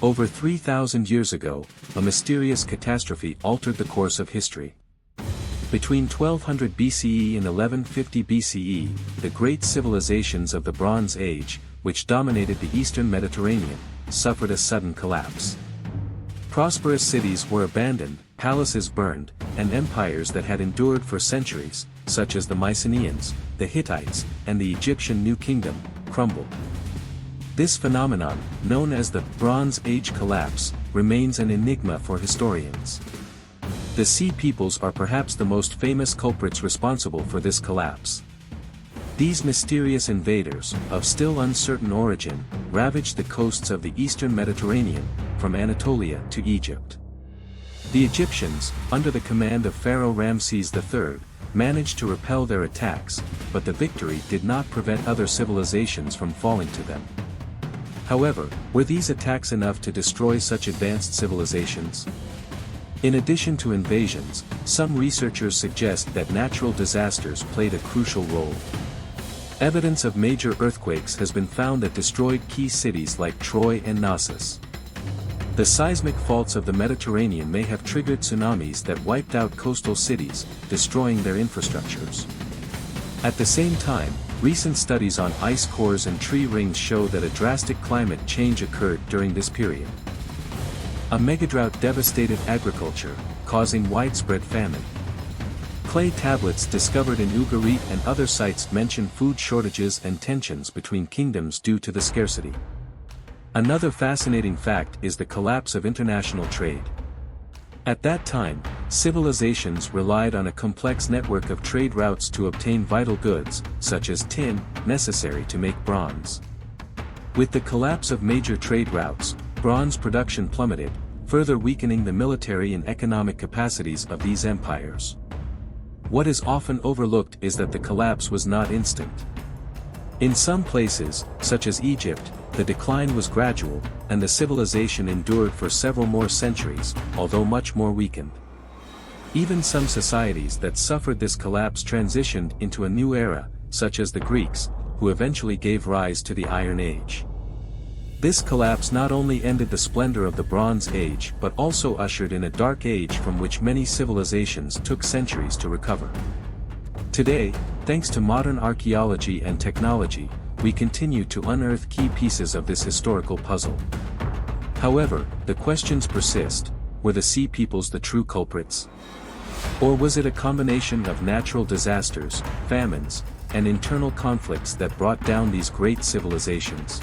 Over 3,000 years ago, a mysterious catastrophe altered the course of history. Between 1200 BCE and 1150 BCE, the great civilizations of the Bronze Age, which dominated the eastern Mediterranean, suffered a sudden collapse. Prosperous cities were abandoned, palaces burned, and empires that had endured for centuries, such as the Mycenaeans, the Hittites, and the Egyptian New Kingdom, crumbled. This phenomenon, known as the Bronze Age collapse, remains an enigma for historians. The Sea Peoples are perhaps the most famous culprits responsible for this collapse. These mysterious invaders, of still uncertain origin, ravaged the coasts of the eastern Mediterranean, from Anatolia to Egypt. The Egyptians, under the command of Pharaoh Ramses III, managed to repel their attacks, but the victory did not prevent other civilizations from falling to them. However, were these attacks enough to destroy such advanced civilizations? In addition to invasions, some researchers suggest that natural disasters played a crucial role. Evidence of major earthquakes has been found that destroyed key cities like Troy and Knossos. The seismic faults of the Mediterranean may have triggered tsunamis that wiped out coastal cities, destroying their infrastructures. At the same time, recent studies on ice cores and tree rings show that a drastic climate change occurred during this period. A megadrought devastated agriculture, causing widespread famine. Clay tablets discovered in Ugarit and other sites mention food shortages and tensions between kingdoms due to the scarcity. Another fascinating fact is the collapse of international trade. At that time, civilizations relied on a complex network of trade routes to obtain vital goods, such as tin, necessary to make bronze. With the collapse of major trade routes, bronze production plummeted, further weakening the military and economic capacities of these empires. What is often overlooked is that the collapse was not instant. In some places, such as Egypt, the decline was gradual, and the civilization endured for several more centuries, although much more weakened. Even some societies that suffered this collapse transitioned into a new era, such as the Greeks, who eventually gave rise to the Iron Age. This collapse not only ended the splendor of the Bronze Age but also ushered in a dark age from which many civilizations took centuries to recover. Today, thanks to modern archaeology and technology, we continue to unearth key pieces of this historical puzzle. However, the questions persist: were the Sea Peoples the true culprits? Or was it a combination of natural disasters, famines, and internal conflicts that brought down these great civilizations?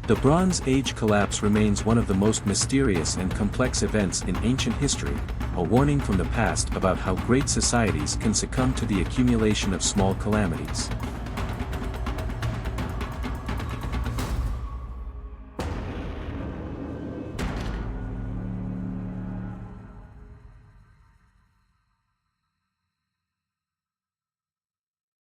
The Bronze Age collapse remains one of the most mysterious and complex events in ancient history, a warning from the past about how great societies can succumb to the accumulation of small calamities.